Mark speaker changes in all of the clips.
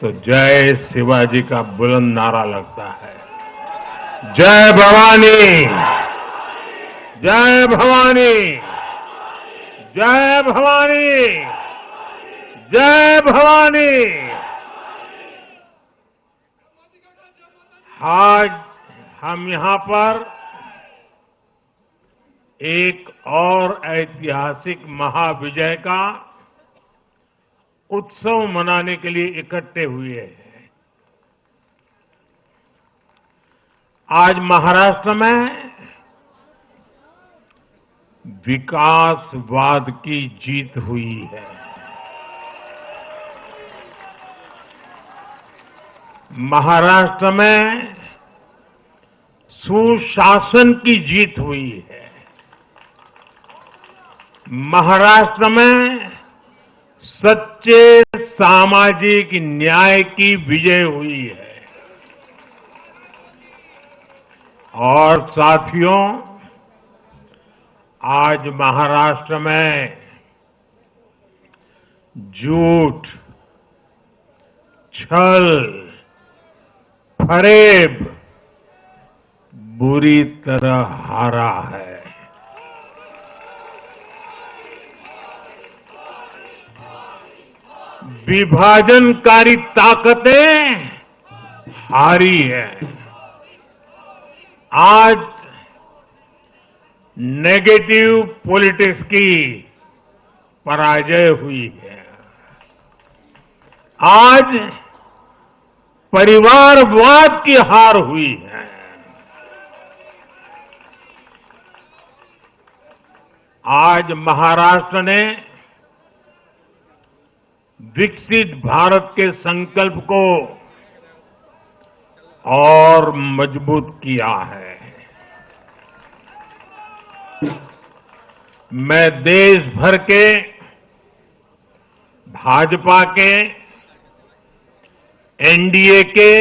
Speaker 1: तो जय शिवाजी का बुलंद नारा लगता है। जय भवानी, जय भवानी, जय भवानी, जय भवानी। आज हम यहां पर एक और ऐतिहासिक महाविजय का उत्सव मनाने के लिए इकट्ठे हुए हैं। आज महाराष्ट्र में विकासवाद की जीत हुई है। महाराष्ट्र में सुशासन की जीत हुई है। महाराष्ट्र में सच्चे सामाजिक न्याय की विजय हुई है। और साथियों, आज महाराष्ट्र में झूठ, छल, फरेब बुरी तरह हारा है। विभाजनकारी ताकतें हारी है। आज नेगेटिव पॉलिटिक्स की पराजय हुई है। आज परिवारवाद की हार हुई है। आज महाराष्ट्र ने विकसित भारत के संकल्प को और मजबूत किया है। मैं देश भर के भाजपा के, एनडीए के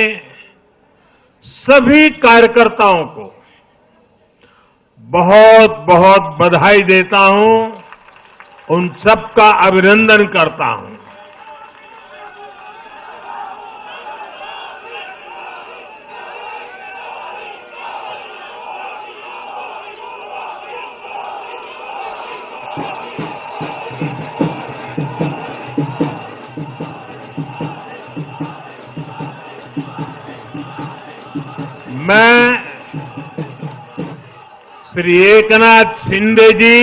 Speaker 1: सभी कार्यकर्ताओं को बहुत बहुत बधाई देता हूं, उन सबका अभिनंदन करता हूं। मैं श्री एकनाथ शिंदे जी,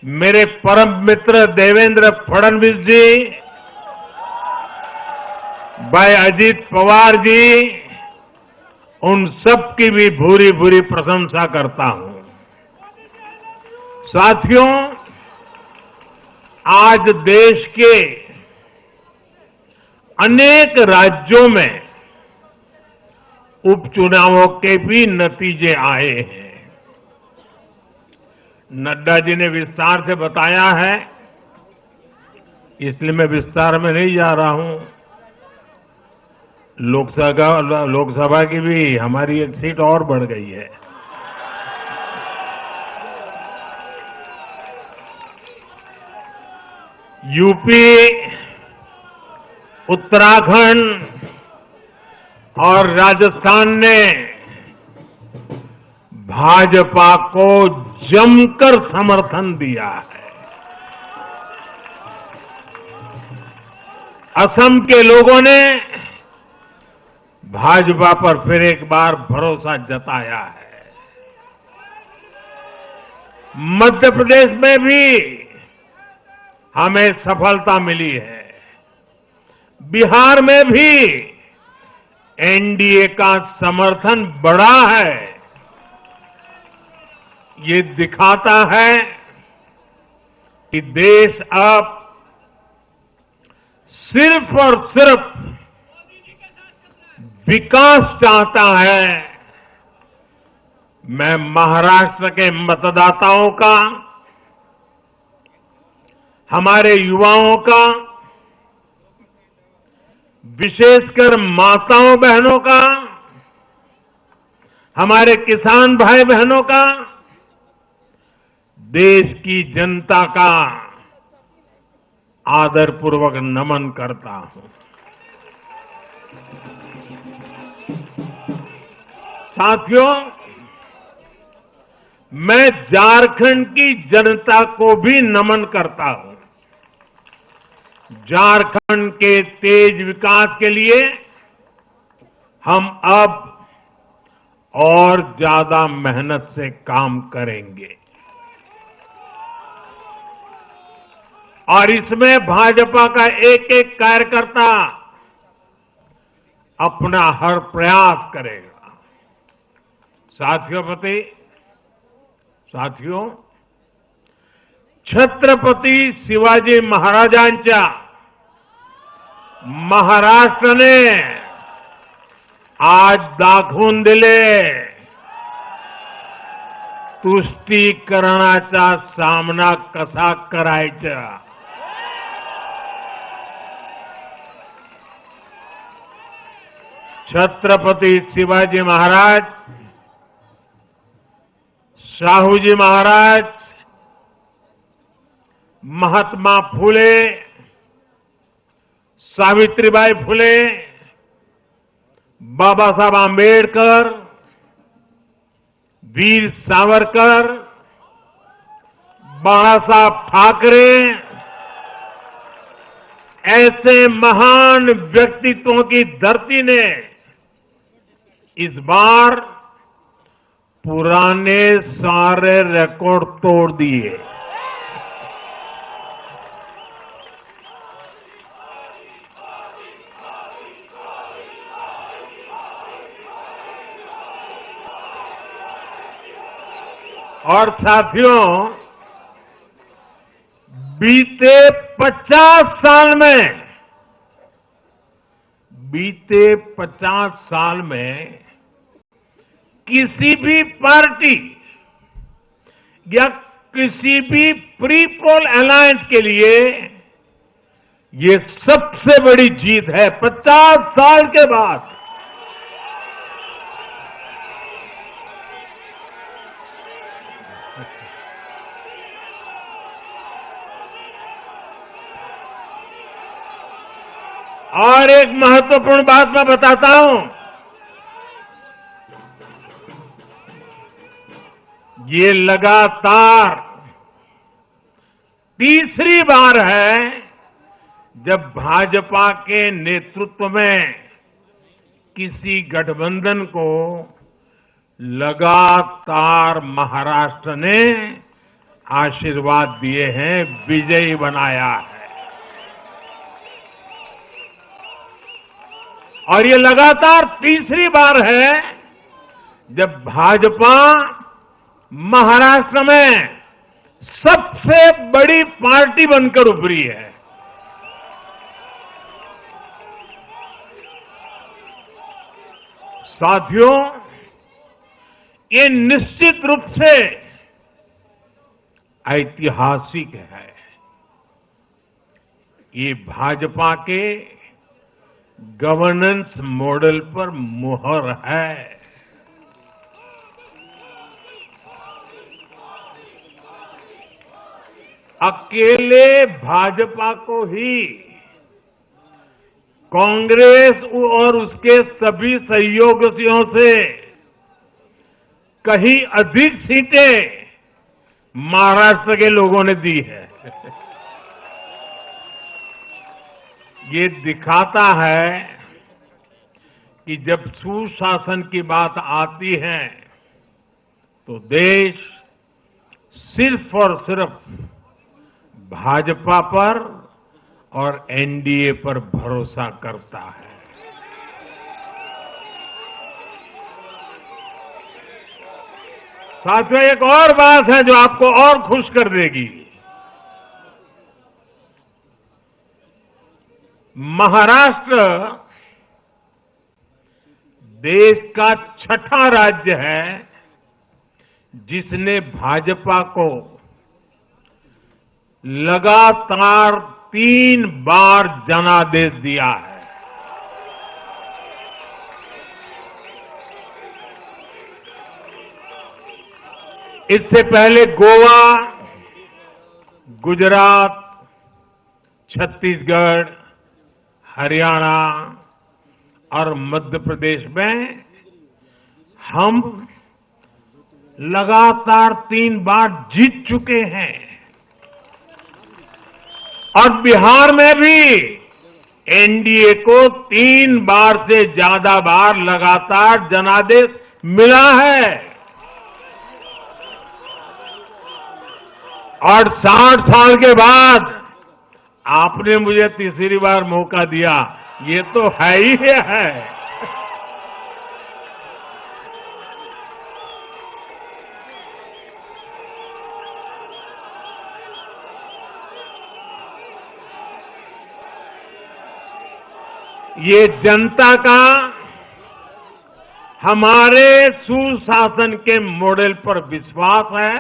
Speaker 1: मेरे परम मित्र देवेंद्र फडणवीस जी, भाई अजित पवार जी, उन सब की भी भूरी भूरी प्रशंसा करता हूं। साथियों, आज देश के अनेक राज्यों में उपचुनावों के भी नतीजे आए हैं। नड्डा जी ने विस्तार से बताया है, इसलिए मैं विस्तार में नहीं जा रहा हूं। लोकसभा की भी हमारी एक सीट और बढ़ गई है। यूपी, उत्तराखंड और राजस्थान ने भाजपा को जमकर समर्थन दिया है। असम के लोगों ने भाजपा पर फिर एक बार भरोसा जताया है। मध्य प्रदेश में भी हमें सफलता मिली है। बिहार में भी एनडीए का समर्थन बढ़ा है। ये दिखाता है कि देश अब सिर्फ और सिर्फ विकास चाहता है। मैं महाराष्ट्र के मतदाताओं का, हमारे युवाओं का, विशेषकर माताओं बहनों का, हमारे किसान भाई बहनों का, देश की जनता का आदरपूर्वक नमन करता हूं। साथियों, मैं झारखंड की जनता को भी नमन करता हूं। झारखंड के तेज विकास के लिए हम अब और ज्यादा मेहनत से काम करेंगे और इसमें भाजपा का एक एक कार्यकर्ता अपना हर प्रयास करेगा। साथियों, छत्रपती शिवाजी महाराजांच्या महाराष्ट्राने आज दाखवून दिले तुष्टीकरणाचा सामना कसा करायचा। छत्रपती शिवाजी महाराज, शाहूजी महाराज, महात्मा फुले, सावित्रीबाई फुले, बाबासाहेब आंबेडकर, वीर सावरकर, बाळासाहेब ठाकरे ऐसे महान व्यक्तित्वों की धरती ने इस बार पुराने सारे रिकॉर्ड तोड़ दिए। और साथियों, बीते 50 साल में किसी भी पार्टी या किसी भी प्री पोल अलायंस के लिए ये सबसे बड़ी जीत है 50 साल के बाद। और एक महत्वपूर्ण बात मैं बताता हूं, ये लगातार तीसरी बार है जब भाजपा के नेतृत्व में किसी गठबंधन को लगातार महाराष्ट्र ने आशीर्वाद दिए हैं, विजयी बनाया है। और ये लगातार तीसरी बार है जब भाजपा महाराष्ट्र में सबसे बड़ी पार्टी बनकर उभरी है। साथियों, ये निश्चित रूप से ऐतिहासिक है। ये भाजपा के गवर्नेंस मॉडल पर मुहर है। अकेले भाजपा को ही कांग्रेस और उसके सभी सहयोगियों से कहीं अधिक सीटें महाराष्ट्र के लोगों ने दी है। ये दिखाता है कि जब सुशासन की बात आती है तो देश सिर्फ और सिर्फ भाजपा पर और एनडीए पर भरोसा करता है। साथियों, एक और बात है जो आपको और खुश कर देगी। महाराष्ट्र देश का छठा राज्य है जिसने भाजपा को लगातार 3 बार जनादेश दिया है। इससे पहले गोवा, गुजरात, छत्तीसगढ़, हरियाणा और मध्य प्रदेश में हम लगातार 3 बार जीत चुके हैं और बिहार में भी एनडीए को 3 बार से ज्यादा बार लगातार जनादेश मिला है और 60 साल के बाद आपने मुझे तीसरी बार मौका दिया, ये तो है ही है। ये जनता का हमारे सुशासन के मॉडल पर विश्वास है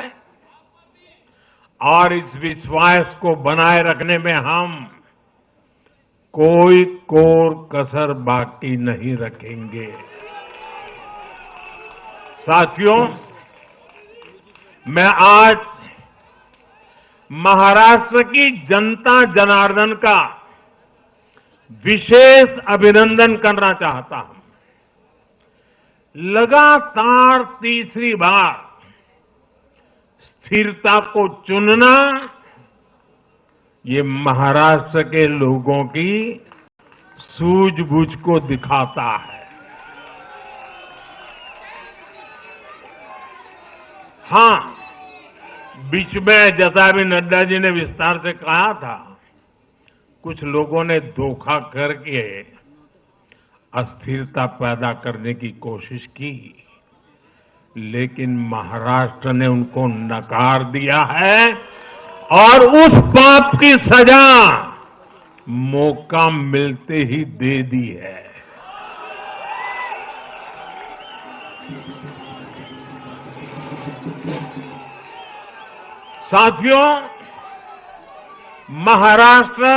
Speaker 1: और इस विश्वास को बनाए रखने में हम कोई कोर कसर बाकी नहीं रखेंगे। साथियों, मैं आज महाराष्ट्र की जनता जनार्दन का विशेष अभिनंदन करना चाहता हूं। लगातार तीसरी बार स्थिरता को चुनना ये महाराष्ट्र के लोगों की सूझबूझ को दिखाता है। हां, बीच में जैसा अभी नड्डा जी ने विस्तार से कहा था, कुछ लोगों ने धोखा करके अस्थिरता पैदा करने की कोशिश की, लेकिन महाराष्ट्र ने उनको नकार दिया है और उस पाप की सजा मौका मिलते ही दे दी है। साथियों, महाराष्ट्र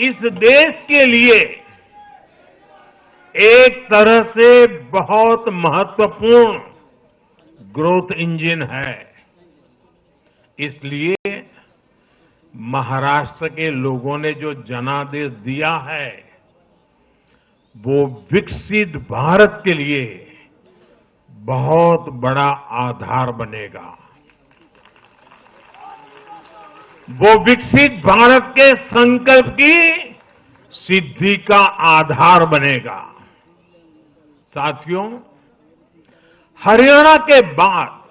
Speaker 1: इस देश के लिए एक तरह से बहुत महत्वपूर्ण ग्रोथ इंजन है। इसलिए महाराष्ट्र के लोगों ने जो जनादेश दिया है, वो विकसित भारत के लिए बहुत बड़ा आधार बनेगा। वो विकसित भारत के संकल्प की सिद्धि का आधार बनेगा। साथियों, हरियाणा के बाद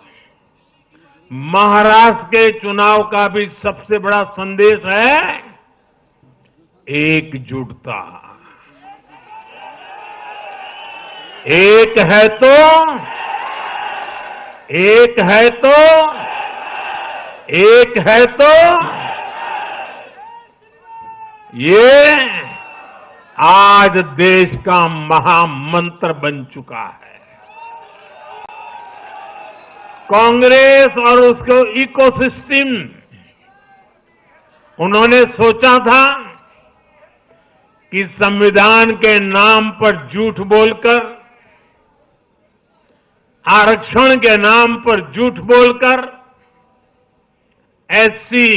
Speaker 1: महाराष्ट्र के चुनाव का भी सबसे बड़ा संदेश है एकजुटता। एक है तो ये आज देश का महामंत्र बन चुका है। कांग्रेस और उसको इकोसिस्टम, उन्होंने सोचा था कि संविधान के नाम पर झूठ बोलकर, आरक्षण के नाम पर झूठ बोलकर एससी,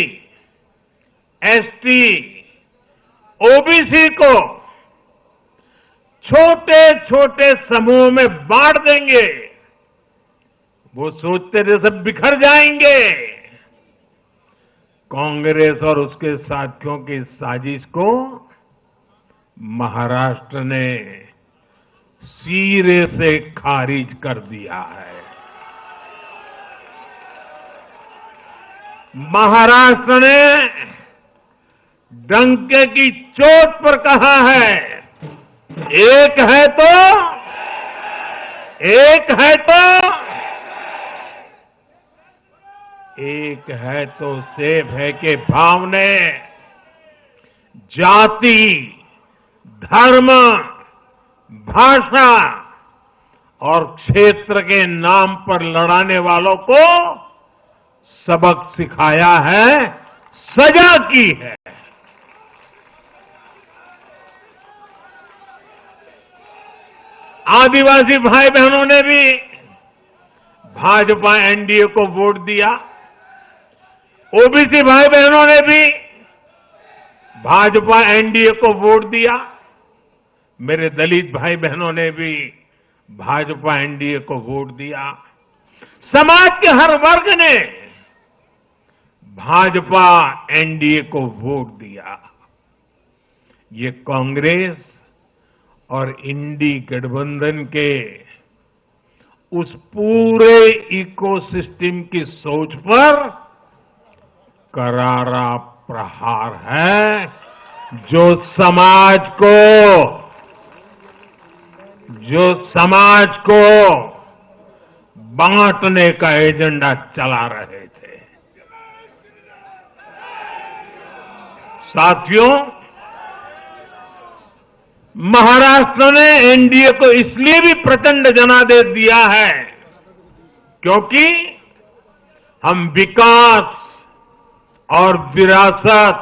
Speaker 1: एसटी, ओबीसी को छोटे छोटे समूह में बांट देंगे। वो सोचते थे सब बिखर जाएंगे। कांग्रेस और उसके साथियों की साजिश को महाराष्ट्र ने सिरे से खारिज कर दिया है। महाराष्ट्र ने डंके की चोट पर कहा है, एक है तो सेफ है के भाव ने जाति, धर्म, भाषा और क्षेत्र के नाम पर लड़ाने वालों को सबक सिखाया है, सजा की है। आदिवासी भाई बहनों ने भी भाजपा एनडीए को वोट दिया। ओबीसी भाई बहनों ने भी भाजपा एनडीए को वोट दिया। मेरे दलित भाई बहनों ने भी भाजपा एनडीए को वोट दिया। समाज के हर वर्ग ने भाजपा एनडीए को वोट दिया। ये कांग्रेस और इंडी गठबंधन के उस पूरे इकोसिस्टम की सोच पर करारा प्रहार है जो समाज को बांटने का एजेंडा चला रहे थे। साथियों, महाराष्ट्र ने एनडीए को इसलिए भी प्रचंड जनादेश दिया है क्योंकि हम विकास और विरासत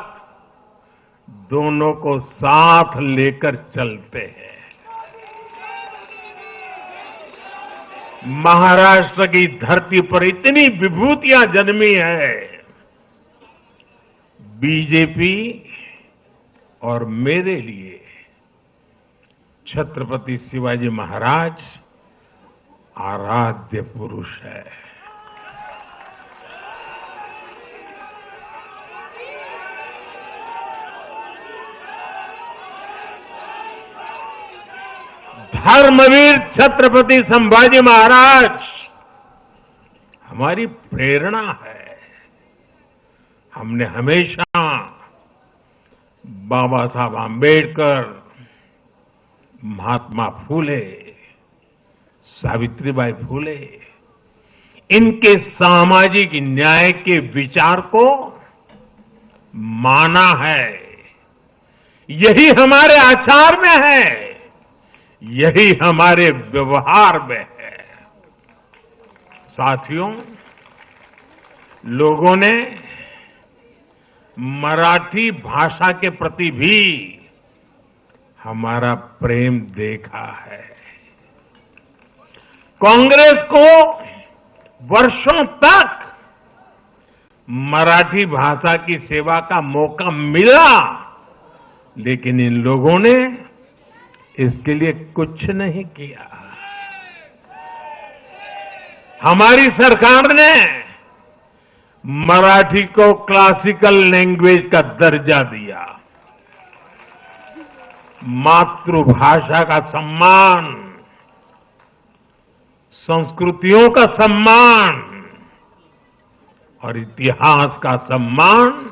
Speaker 1: दोनों को साथ लेकर चलते हैं। महाराष्ट्र की धरती पर इतनी विभूतियां जन्मी है। बीजेपी और मेरे लिए छत्रपति शिवाजी महाराज आराध्य पुरुष है। धर्मवीर छत्रपति संभाजी महाराज हमारी प्रेरणा है। हमने हमेशा बाबा साहब आंबेडकर, महात्मा फूले, सावित्रीबाई फूले, इनके सामाजिक न्याय के विचार को माना है। यही हमारे आचार में है, यही हमारे व्यवहार में है। साथियों, लोगों ने मराठी भाषा के प्रति भी हमारा प्रेम देखा है। कांग्रेस को वर्षों तक मराठी भाषा की सेवा का मौका मिला, लेकिन इन लोगों ने इसके लिए कुछ नहीं किया। हमारी सरकार ने मराठी को क्लासिकल लैंग्वेज का दर्जा दिया। मातृभाषा का सम्मान, संस्कृतियों का सम्मान और इतिहास का सम्मान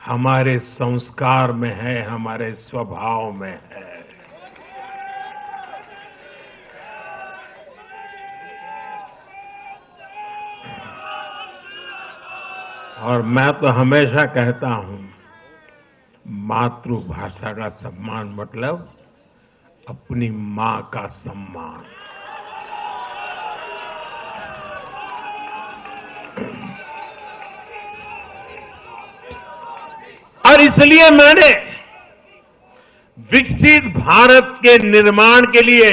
Speaker 1: हमारे संस्कार में है, हमारे स्वभाव में है। और मैं तो हमेशा कहता हूं, मातृभाषा का सम्मान मतलब अपनी मां का सम्मान। और इसलिए मैंने विकसित भारत के निर्माण के लिए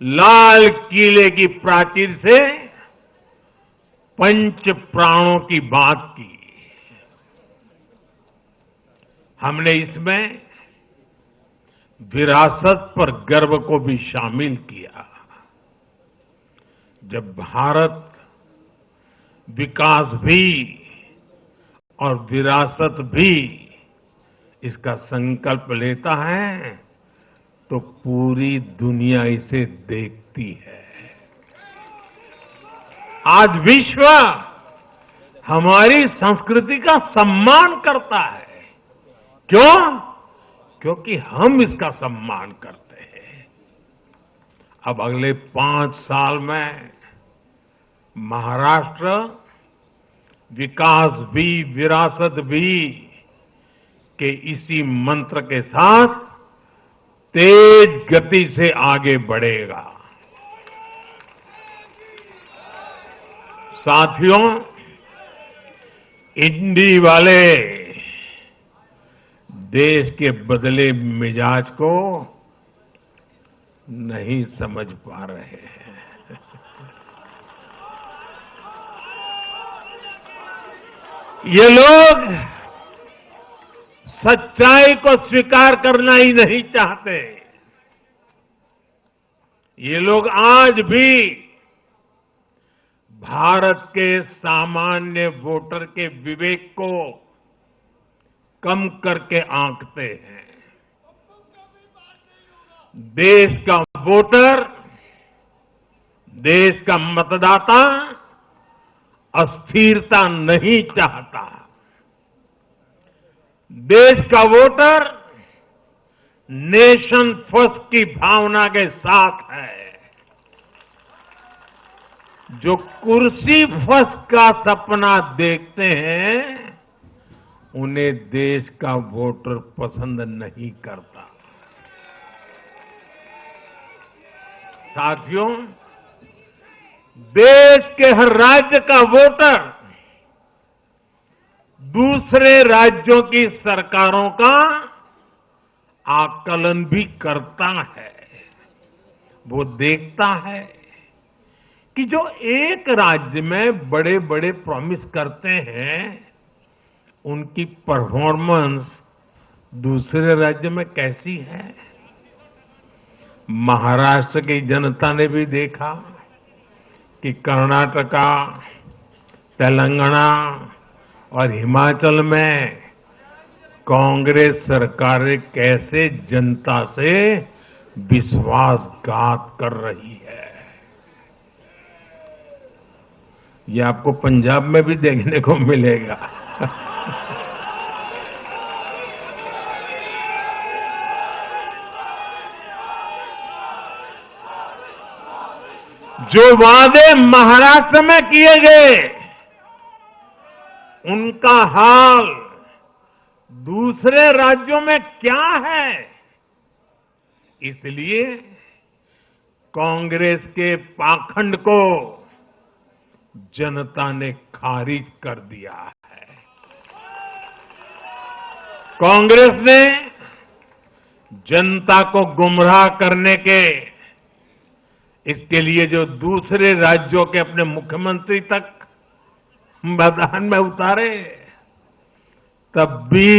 Speaker 1: लाल किले की प्राचीर से पंच प्राणों की बात की। हमने इसमें विरासत पर गर्व को भी शामिल किया। जब भारत विकास भी और विरासत भी इसका संकल्प लेता है तो पूरी दुनिया इसे देखती है। आज विश्व हमारी संस्कृति का सम्मान करता है। क्यों? क्योंकि हम इसका सम्मान करते हैं। अब अगले 5 साल में महाराष्ट्र विकास भी विरासत भी के इसी मंत्र के साथ तेज गति से आगे बढ़ेगा। साथियों, इंडी वाले देश के बदले मिजाज को नहीं समझ पा रहे हैं। ये लोग सच्चाई को स्वीकार करना ही नहीं चाहते। ये लोग आज भी भारत के सामान्य वोटर के विवेक को कम करके आंकते हैं। देश का वोटर, देश का मतदाता अस्थिरता नहीं चाहता। देश का वोटर नेशन फर्स्ट की भावना के साथ है। जो कुर्सी फर्स्ट का सपना देखते हैं, उन्हें देश का वोटर पसंद नहीं करता। साथियों, देश के हर राज्य का वोटर दूसरे राज्यों की सरकारों का आकलन भी करता है। वो देखता है कि जो एक राज्य में बड़े बड़े प्रॉमिस करते हैं, उनकी परफॉर्मेंस दूसरे राज्य में कैसी है। महाराष्ट्र की जनता ने भी देखा कि कर्नाटका, तेलंगाना और हिमाचल में कांग्रेस सरकारें कैसे जनता से विश्वासघात कर रही है। ये आपको पंजाब में भी देखने को मिलेगा। जो वादे महाराष्ट्र में किए गए, उनका हाल दूसरे राज्यों में क्या है। इसलिए कांग्रेस के पाखंड को जनता ने खारिज कर दिया है। कांग्रेस ने जनता को गुमराह करने के, इसके लिए जो दूसरे राज्यों के अपने मुख्यमंत्री तक मैदान में उतारे, तब भी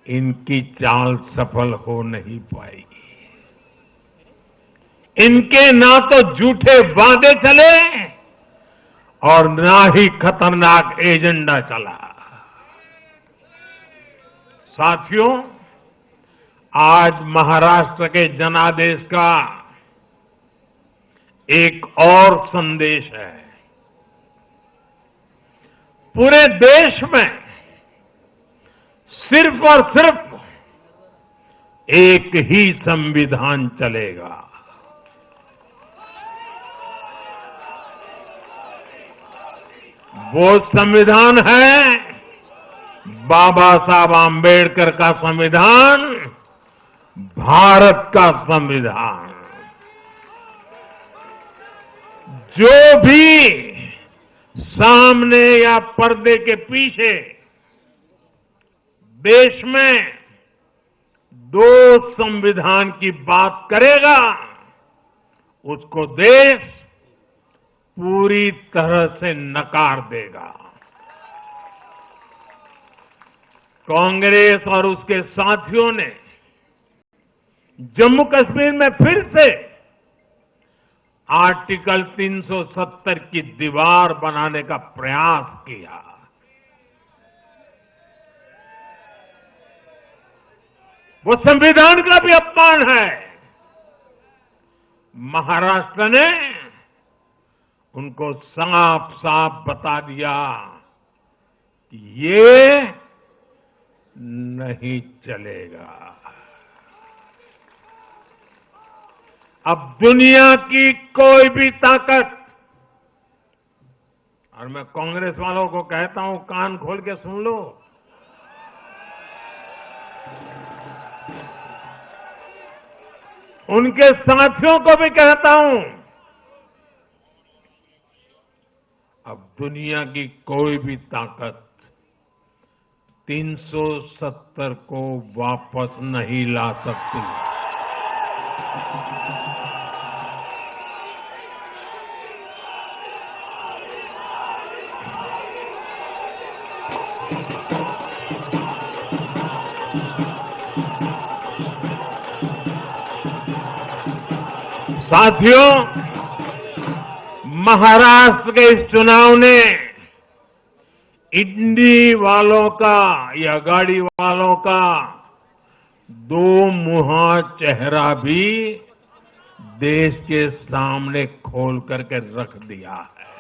Speaker 1: इनकी चाल सफल हो नहीं पाई। इनके ना तो झूठे वादे चले और ना ही खतरनाक एजेंडा चला। साथियों, आज महाराष्ट्र के जनादेश का एक और संदेश है। पूरे देश में सिर्फ और सिर्फ एक ही संविधान चलेगा। वो संविधान है बाबा साहब आम्बेडकर का संविधान, भारत का संविधान। जो भी सामने या पर्दे के पीछे देश में दो संविधान की बात करेगा, उसको देश पूरी तरह से नकार देगा। कांग्रेस और उसके साथियों ने जम्मू कश्मीर में फिर से आर्टिकल 370 की दीवार बनाने का प्रयास किया। वो संविधान का भी अपमान है। महाराष्ट्र ने उनको साफ साफ बता दिया कि ये नहीं चलेगा। अब दुनिया की कोई भी ताकत, और मैं कांग्रेस वालों को कहता हूं, कान खोल के सुन लो, उनके साथियों को भी कहता हूं, अब दुनिया की कोई भी ताकत 370 को वापस नहीं ला सकती। साथियों, महाराष्ट्र के इस चुनाव ने इंडी वालों का या गाड़ी वालों का दो मुहा चेहरा भी देश के सामने खोल करके रख दिया है।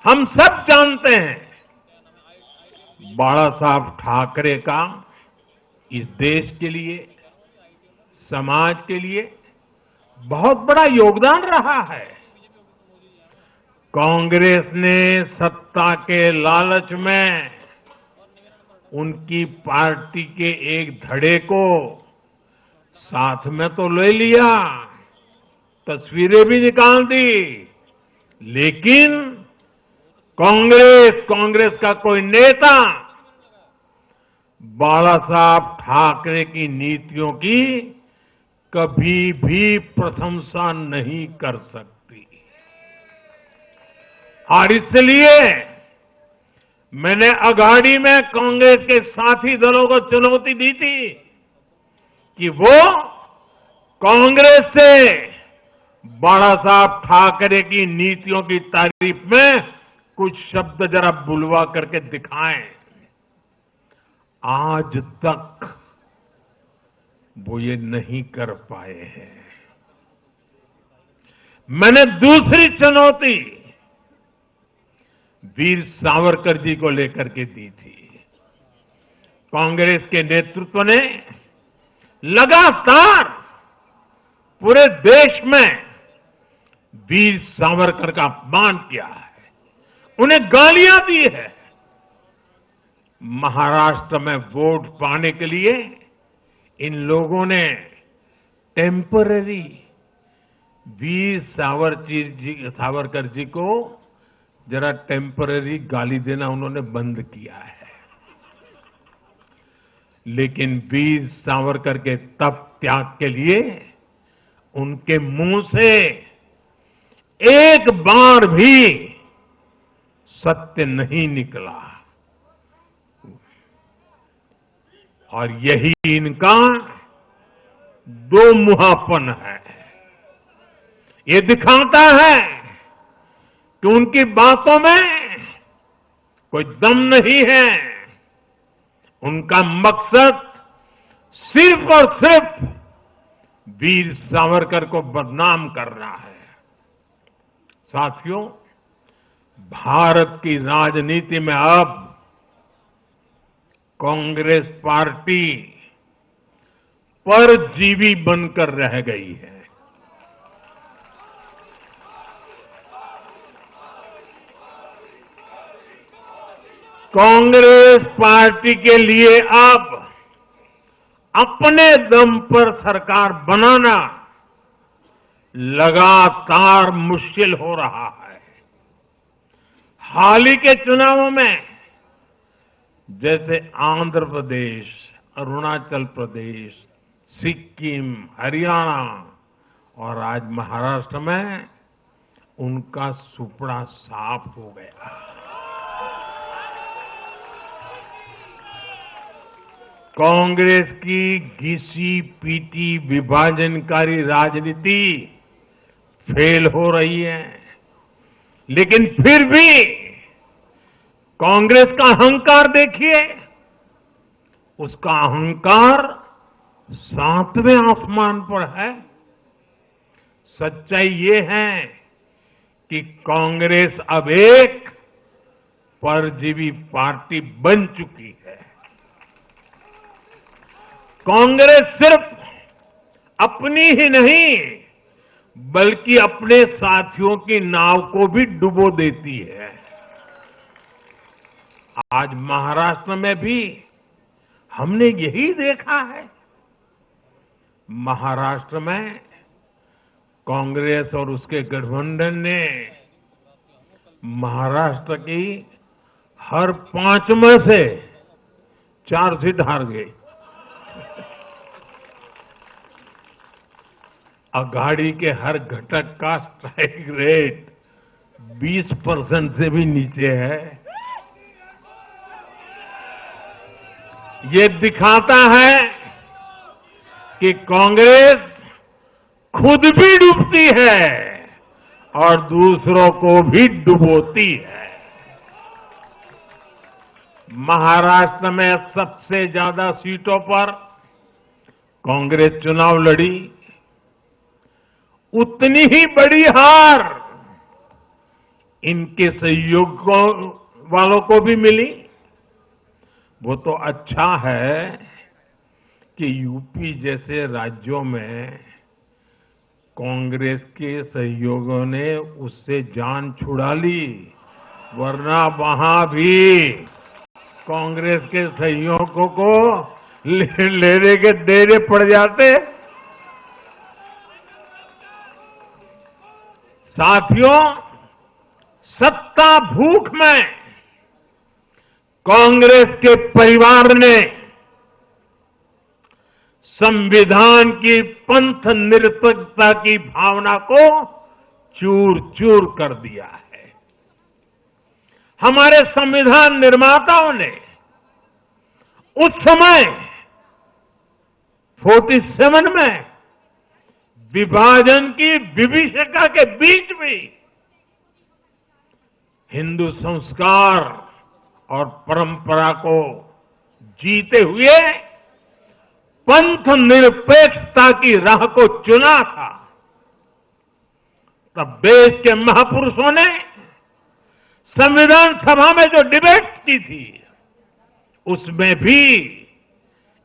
Speaker 1: हम सब जानते हैं बाला साहब ठाकरे का इस देश के लिए, समाज के लिए बहुत बड़ा योगदान रहा है। कांग्रेस ने सत्ता के लालच में उनकी पार्टी के एक धड़े को साथ में तो ले लिया, तस्वीरें भी निकाल दी, लेकिन कांग्रेस का कोई नेता बाला साहब ठाकरे की नीतियों की कभी भी प्रशंसा नहीं कर सकती। और इसलिए मैंने अघाड़ी में कांग्रेस के साथी दलों को चुनौती दी थी कि वो कांग्रेस से बाला साहब ठाकरे की नीतियों की तारीफ में कुछ शब्द जरा बुलवा करके दिखाएं। आज तक वो ये नहीं कर पाए हैं। मैंने दूसरी चुनौती वीर सावरकर जी को लेकर के दी थी। कांग्रेस के नेतृत्व ने लगातार पूरे देश में वीर सावरकर का अपमान किया है, उन्हें गालियां दी है। महाराष्ट्र में वोट पाने के लिए इन लोगों ने टेम्पररी वीर सावरकर जी को जरा टेम्पररी गाली देना उन्होंने बंद किया है। लेकिन वीर सावरकर के तप त्याग के लिए उनके मुंह से एक बार भी सत्य नहीं निकला, और यही इनका दो मुहापन है। ये दिखाता है कि उनकी बातों में कोई दम नहीं है। उनका मकसद सिर्फ और सिर्फ वीर सावरकर को बदनाम करना है। साथियों, भारत की राजनीति में अब कांग्रेस पार्टी परजीवी बनकर रह गई है। कांग्रेस पार्टी के लिए अब अपने दम पर सरकार बनाना लगातार मुश्किल हो रहा है। हाल ही के चुनावों में जैसे आंध्र प्रदेश, अरुणाचल प्रदेश, सिक्किम, हरियाणा और आज महाराष्ट्र में उनका सुपड़ा साफ हो गया। कांग्रेस की घिसी पीटी विभाजनकारी राजनीति फेल हो रही है, लेकिन फिर भी कांग्रेस का अहंकार देखिए। उसका अहंकार 7वें आसमान पर है। सच्चाई ये है कि कांग्रेस अब एक परजीवी पार्टी बन चुकी है। कांग्रेस सिर्फ अपनी ही नहीं बल्कि अपने साथियों की नाव को भी डुबो देती है। आज महाराष्ट्र में भी हमने यही देखा है। महाराष्ट्र में कांग्रेस और उसके गठबंधन ने महाराष्ट्र की हर 5 में से 4 सीट हार गई। अघाड़ी के हर घटक का स्ट्राइक रेट 20% से भी नीचे है। ये दिखाता है कि कांग्रेस खुद भी डूबती है और दूसरों को भी डुबोती है। महाराष्ट्र में सबसे ज्यादा सीटों पर कांग्रेस चुनाव लड़ी, उतनी ही बड़ी हार इनके सहयोगियों वालों को भी मिली। वो तो अच्छा है कि यूपी जैसे राज्यों में कांग्रेस के सहयोगियों ने उससे जान छुड़ा ली, वरना वहां भी कांग्रेस के सहयोगियों को लेने के देने पड़ जाते। साथियों, सत्ता भूख में कांग्रेस के परिवार ने संविधान की पंथ निरपेक्षता की भावना को चूर चूर कर दिया है। हमारे संविधान निर्माताओं ने उस समय 47 में विभाजन की विभीषिका के बीच भी हिंदू संस्कार और परंपरा को जीते हुए पंथ निरपेक्षता की राह को चुना था। तब देश के महापुरुषों ने संविधान सभा में जो डिबेट की थी, उसमें भी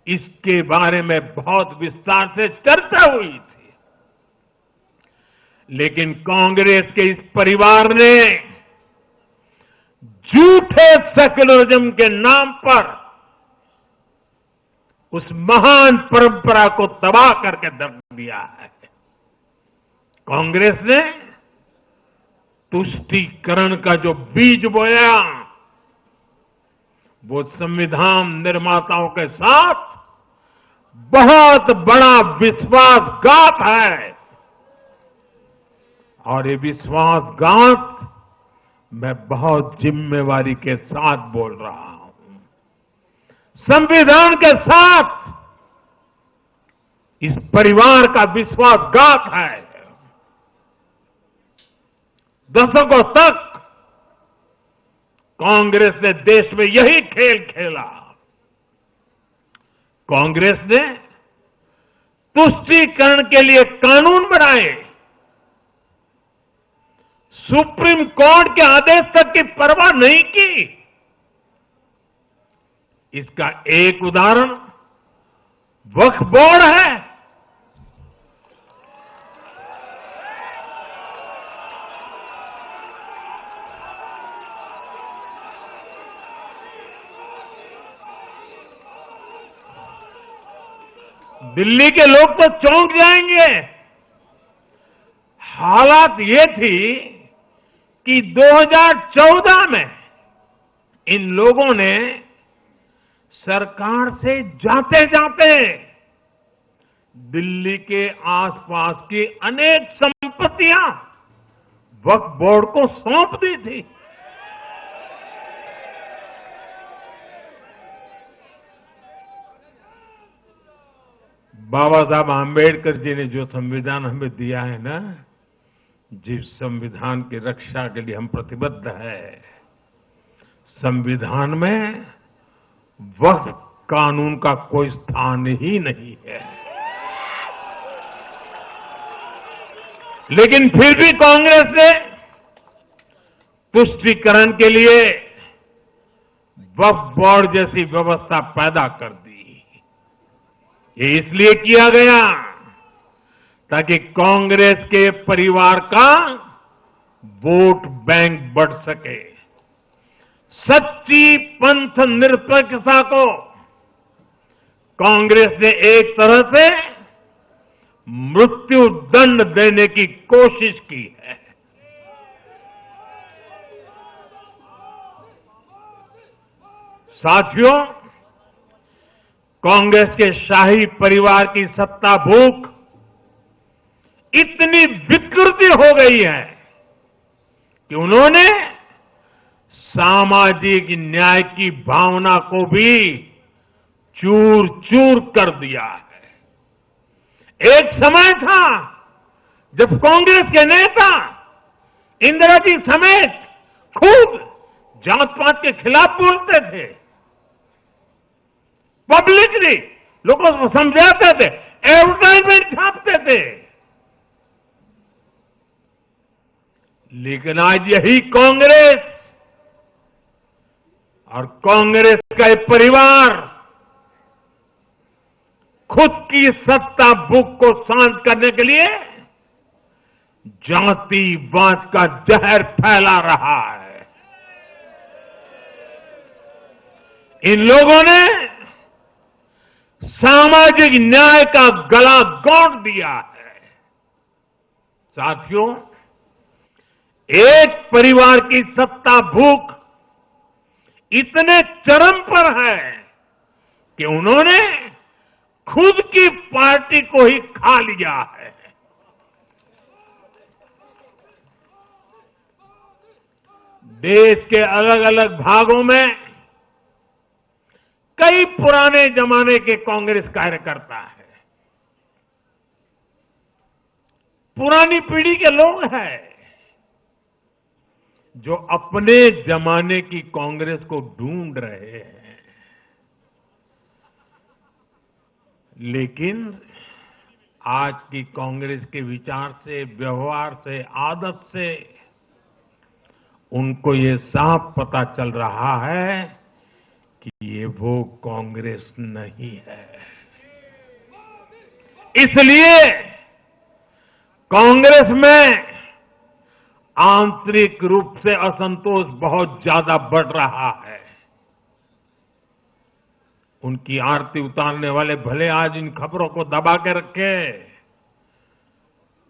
Speaker 1: इसके बारे में बहुत विस्तार से चर्चा हुई थी। लेकिन कांग्रेस के इस परिवार ने झूठे सेक्युलरिज्म के नाम पर उस महान परंपरा को तबाह करके रख दिया है। कांग्रेस ने तुष्टीकरण का जो बीज बोया, वो संविधान निर्माताओं के साथ बहुत बड़ा विश्वासघात है। और ये विश्वासघात मैं बहुत जिम्मेवारी के साथ बोल रहा हूं। संविधान के साथ इस परिवार का विश्वासघात है। दशकों तक कांग्रेस ने देश में यही खेल खेला। कांग्रेस ने तुष्टीकरण के लिए कानून बनाए, सुप्रीम कोर्ट के आदेश तक की परवाह नहीं की। इसका एक उदाहरण वक्फ बोर्ड है। दिल्ली के लोग तो चौंक जाएंगे। हालात ये थी कि 2014 में इन लोगों ने सरकार से जाते जाते दिल्ली के आसपास की अनेक संपत्तियां वक्फ बोर्ड को सौंप दी थी। बाबा साहब आंबेडकर जी ने जो संविधान हमें दिया है ना, जिस संविधान की रक्षा के लिए हम प्रतिबद्ध है, संविधान में वक्फ कानून का कोई स्थान ही नहीं है। लेकिन फिर भी कांग्रेस ने तुष्टीकरण के लिए वक्फ बोर्ड जैसी व्यवस्था पैदा कर दी। ये इसलिए किया गया ताकि कांग्रेस के परिवार का वोट बैंक बढ़ सके। सच्ची पंथ निरपेक्षता को कांग्रेस ने एक तरह से मृत्यु दंड देने की कोशिश की है। साथियों, कांग्रेस के शाही परिवार की सत्ता भूख इतनी विकृति हो गई है कि उन्होंने सामाजिक न्याय की भावना को भी चूर चूर कर दिया है। एक समय था जब कांग्रेस के नेता इंदिरा जी समेत खूब जात पात के खिलाफ बोलते थे, पब्लिकली लोगों को समझाते थे, एडवर्टाइजमेंट छापते थे, लेकिन आज यही कांग्रेस और कांग्रेस का एक परिवार खुद की सत्ता भूख को शांत करने के लिए जातिवाद का जहर फैला रहा है। इन लोगों ने सामाजिक न्याय का गला घोंट दिया है। साथियों, एक परिवार की सत्ता भूख इतने चरम पर है कि उन्होंने खुद की पार्टी को ही खा लिया है। देश के अलग अलग भागों में कई पुराने जमाने के कांग्रेस कार्यकर्ता हैं, पुरानी पीढ़ी के लोग हैं जो अपने जमाने की कांग्रेस को ढूंढ रहे हैं। लेकिन आज की कांग्रेस के विचार से, व्यवहार से, आदत से उनको ये साफ पता चल रहा है कि ये वो कांग्रेस नहीं है। इसलिए कांग्रेस में आंतरिक रूप से असंतोष बहुत ज्यादा बढ़ रहा है। उनकी आरती उतारने वाले भले आज इन खबरों को दबा के रखे,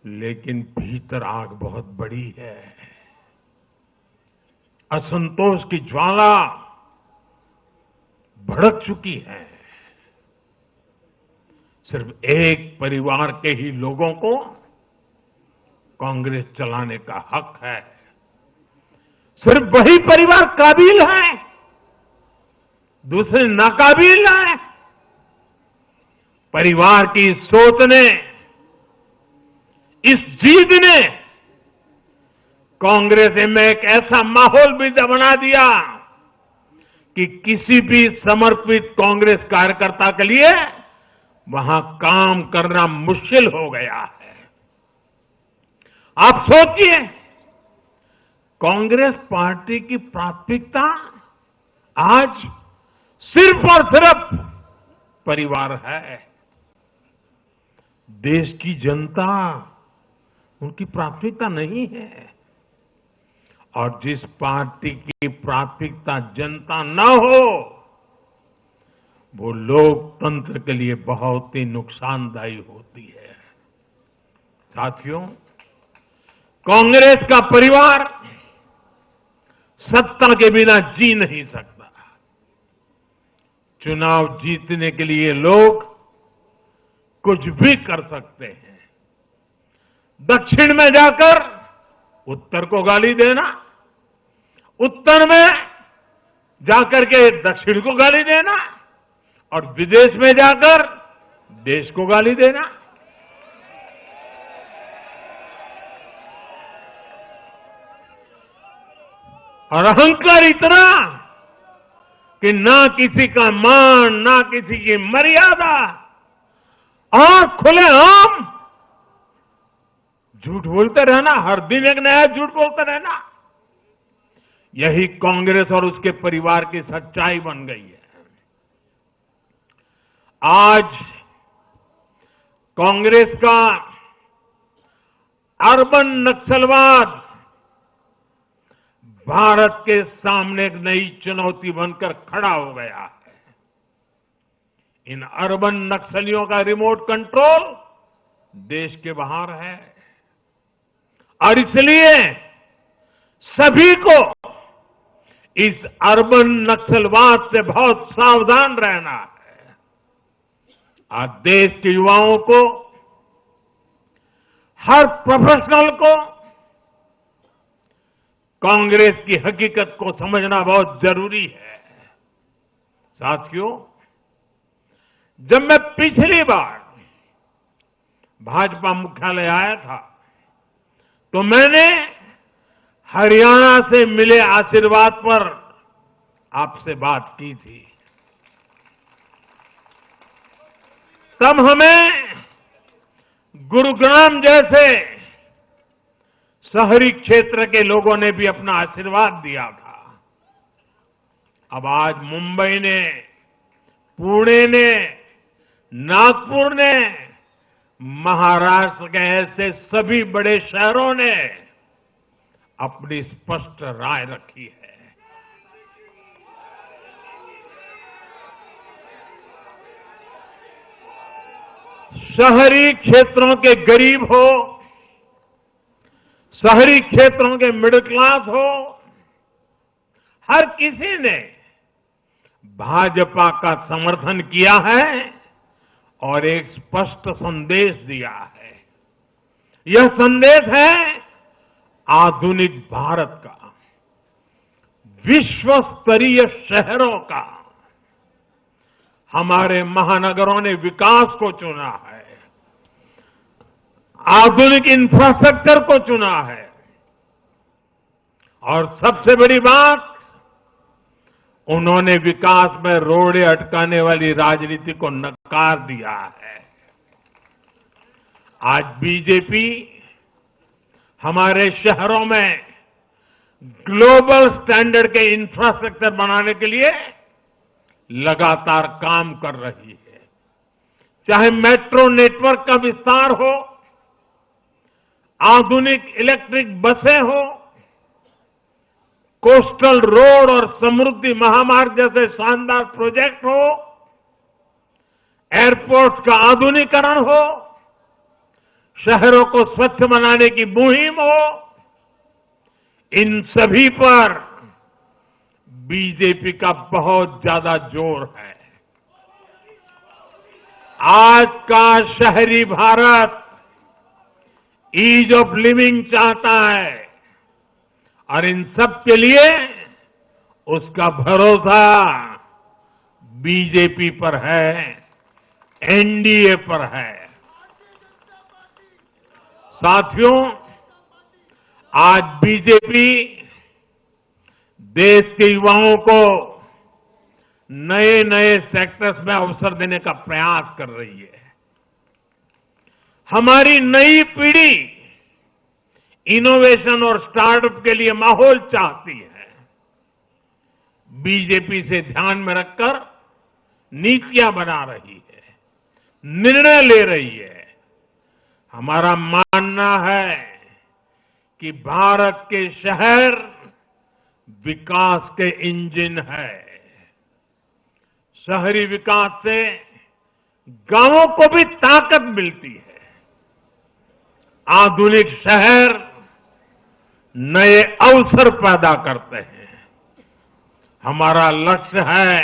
Speaker 1: लेकिन भीतर आग बहुत बड़ी है। असंतोष की ज्वाला भड़क चुकी है। सिर्फ एक परिवार के ही लोगों को कांग्रेस चलाने का हक है। सिर्फ वही परिवार काबिल है, दूसरे नाकाबिल हैं। परिवार की सोच ने, इस जीत ने कांग्रेस में एक ऐसा माहौल भी बना दिया कि किसी भी समर्पित कांग्रेस कार्यकर्ता के लिए वहां काम करना मुश्किल हो गया है। आप सोचिए, कांग्रेस पार्टी की प्राथमिकता आज सिर्फ और सिर्फ परिवार है। देश की जनता उनकी प्राथमिकता नहीं है। और जिस पार्टी की प्राथमिकता जनता न हो, वो लोकतंत्र के लिए बहुत ही नुकसानदायी होती है। साथियों, कांग्रेस का परिवार सत्ता के बिना जी नहीं सकता। चुनाव जीतने के लिए लोग कुछ भी कर सकते हैं। दक्षिण में जाकर उत्तर को गाली देना, उत्तर में जाकर के दक्षिण को गाली देना, और विदेश में जाकर देश को गाली देना। और अहंकार इतना कि ना किसी का मान, ना किसी की मर्यादा, और खुलेआम झूठ बोलते रहना, हर दिन एक नया झूठ बोलते रहना। यही कांग्रेस और उसके परिवार की सच्चाई बन गई है। आज कांग्रेस का अर्बन नक्सलवाद भारत के सामने एक नई चुनौती बनकर खड़ा हो गया है। इन अर्बन नक्सलियों का रिमोट कंट्रोल देश के बाहर है, और इसलिए सभी को इस अर्बन नक्सलवाद से बहुत सावधान रहना है। आज देश के युवाओं को, हर प्रोफेशनल को कांग्रेस की हकीकत को समझना बहुत जरूरी है। साथियों, जब मैं पिछली बार भाजपा मुख्यालय आया था, तो मैंने हरियाणा से मिले आशीर्वाद पर आपसे बात की थी। तब हमें गुरुग्राम जैसे शहरी क्षेत्र के लोगों ने भी अपना आशीर्वाद दिया था। अब आज मुंबई ने, पुणे ने, नागपुर ने, महाराष्ट्र के ऐसे सभी बड़े शहरों ने अपनी स्पष्ट राय रखी है। शहरी क्षेत्रों के गरीब हो, शहरी क्षेत्रों के मिडिल क्लास हो, हर किसी ने भाजपा का समर्थन किया है और एक स्पष्ट संदेश दिया है। यह संदेश है आधुनिक भारत का, विश्व स्तरीय शहरों का। हमारे महानगरों ने विकास को चुना है, आधुनिक इंफ्रास्ट्रक्चर को चुना है और सबसे बड़ी बात, उन्होंने विकास में रोड़े अटकाने वाली राजनीति को नकार दिया है। आज बीजेपी हमारे शहरों में ग्लोबल स्टैंडर्ड के इंफ्रास्ट्रक्चर बनाने के लिए लगातार काम कर रही है। चाहे मेट्रो नेटवर्क का विस्तार हो, आधुनिक इलेक्ट्रिक बसें हो, कोस्टल रोड और समृद्धि महामार्ग जैसे शानदार प्रोजेक्ट हो, एयरपोर्ट का आधुनिकीकरण हो, शहरों को स्वच्छ बनाने की मुहिम हो, इन सभी पर बीजेपी का बहुत ज्यादा जोर है। आज का शहरी भारत ईज ऑफ लिविंग चाहता है और इन सब के लिए उसका भरोसा बीजेपी पर है, एनडीए पर है। साथियों, आज बीजेपी देश के युवाओं को नए नए सेक्टर्स में अवसर देने का प्रयास कर रही है। हमारी नई पीढ़ी इनोवेशन और स्टार्टअप के लिए माहौल चाहती है। बीजेपी से ध्यान में रखकर नीतियां बना रही है, निर्णय ले रही है। हमारा मानना है कि भारत के शहर विकास के इंजन है। शहरी विकास से गांवों को भी ताकत मिलती है। आधुनिक शहर नए अवसर पैदा करते हैं। हमारा लक्ष्य है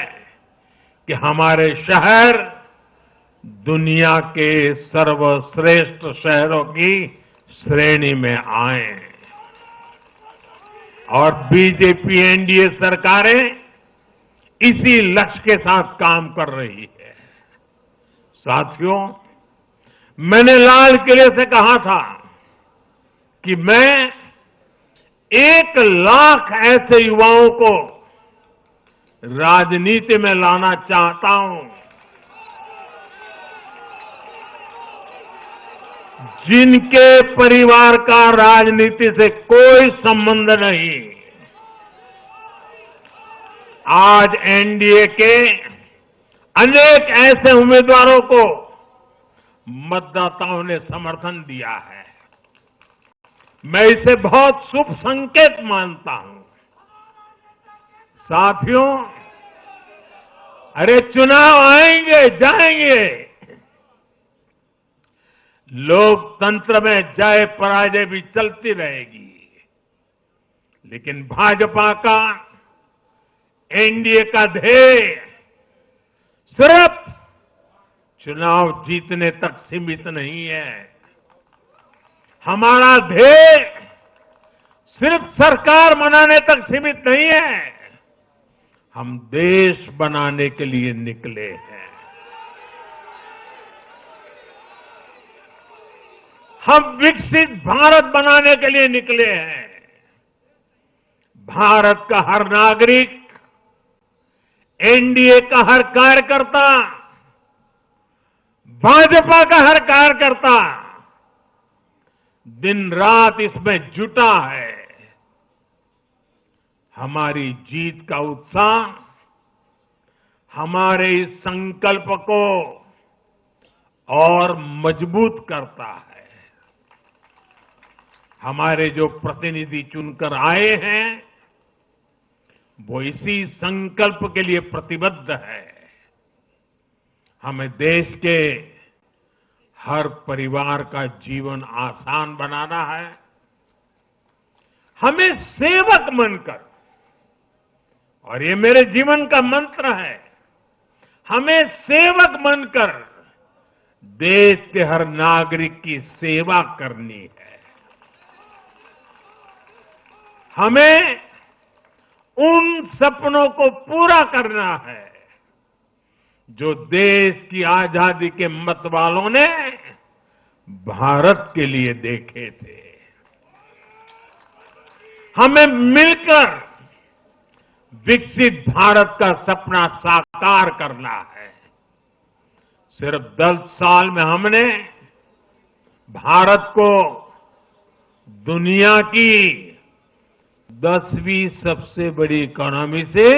Speaker 1: कि हमारे शहर दुनिया के सर्वश्रेष्ठ शहरों की श्रेणी में आए और बीजेपी एनडीए सरकारें इसी लक्ष्य के साथ काम कर रही है। साथियों, मैंने लाल किले से कहा था कि मैं 1 लाख ऐसे युवाओं को राजनीति में लाना चाहता हूं जिनके परिवार का राजनीति से कोई संबंध नहीं। आज एनडीए के अनेक ऐसे उम्मीदवारों को मतदाताओं ने समर्थन दिया है। मैं इसे बहुत शुभ संकेत मानता हूं। साथियों, अरे चुनाव आएंगे जाएंगे, लोकतंत्र में जय पराजय भी चलती रहेगी, लेकिन भाजपा का, एनडीए का ध्येय सिर्फ चुनाव जीतने तक सीमित नहीं है। हमारा ध्येय सिर्फ सरकार बनाने तक सीमित नहीं है। हम देश बनाने के लिए निकले हैं। हम विकसित भारत बनाने के लिए निकले हैं। भारत का हर नागरिक, एनडीए का हर कार्यकर्ता, भाजपा का हर कार्यकर्ता दिन रात इसमें जुटा है। हमारी जीत का उत्साह हमारे इस संकल्प को और मजबूत करता है। हमारे जो प्रतिनिधि चुनकर आए हैं वो इसी संकल्प के लिए प्रतिबद्ध है। हमें देश के हर परिवार का जीवन आसान बनाना है। हमें सेवक बनकर, और ये मेरे जीवन का मंत्र है, हमें सेवक बनकर देश के हर नागरिक की सेवा करनी है। हमें उन सपनों को पूरा करना है जो देश की आजादी के मतवालों ने भारत के लिए देखे थे। हमें मिलकर विकसित भारत का सपना साकार करना है। सिर्फ 10 साल में हमने भारत को दुनिया की 10वीं सबसे बड़ी इकोनॉमी से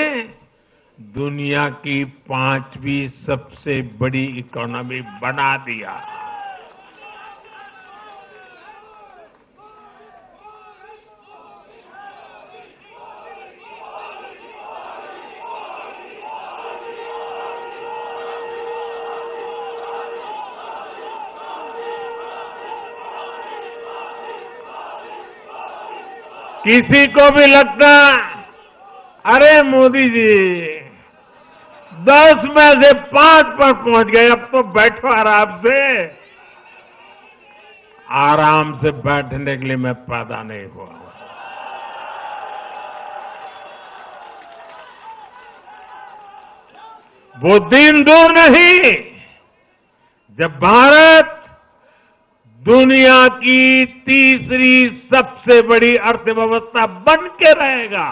Speaker 1: दुनिया की 5वीं सबसे बड़ी इकोनॉमी बना दिया। किसी को भी लगता अरे मोदी जी 10 में से 5 पर पहुंच गए, अब तो बैठो आराम से। आराम से बैठने के लिए मैं पैदा नहीं हुआ। वो दिन दूर नहीं जब भारत दुनिया की तीसरी सबसे बड़ी अर्थव्यवस्था बन के रहेगा।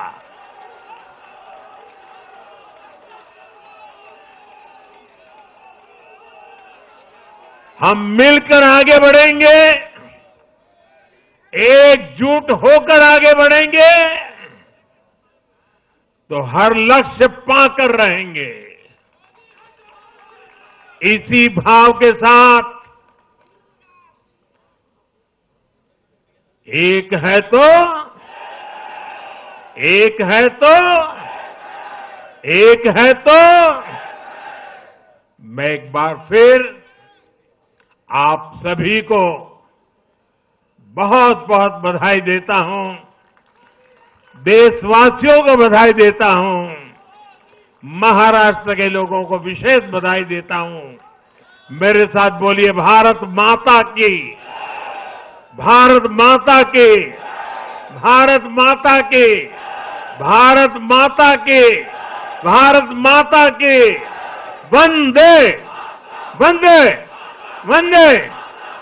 Speaker 1: हम मिलकर आगे बढ़ेंगे, एकजुट होकर आगे बढ़ेंगे तो हर लक्ष्य पाकर रहेंगे। इसी भाव के साथ एक है तो मैं एक बार फिर आप सभी को बहुत बहुत बधाई देता हूं, देशवासियों को बधाई देता हूं, महाराष्ट्र के लोगों को विशेष बधाई देता हूं। मेरे साथ बोलिए भारत माता की, भारत माता की, भारत माता की, भारत माता की, भारत माता की। वंदे वंदे वंदे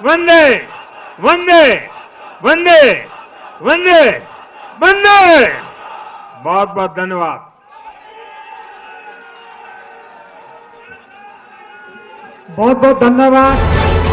Speaker 1: वंदे वंदे वंदे वंदे वंदे। बहुत बहुत धन्यवाद।
Speaker 2: बहुत बहुत धन्यवाद।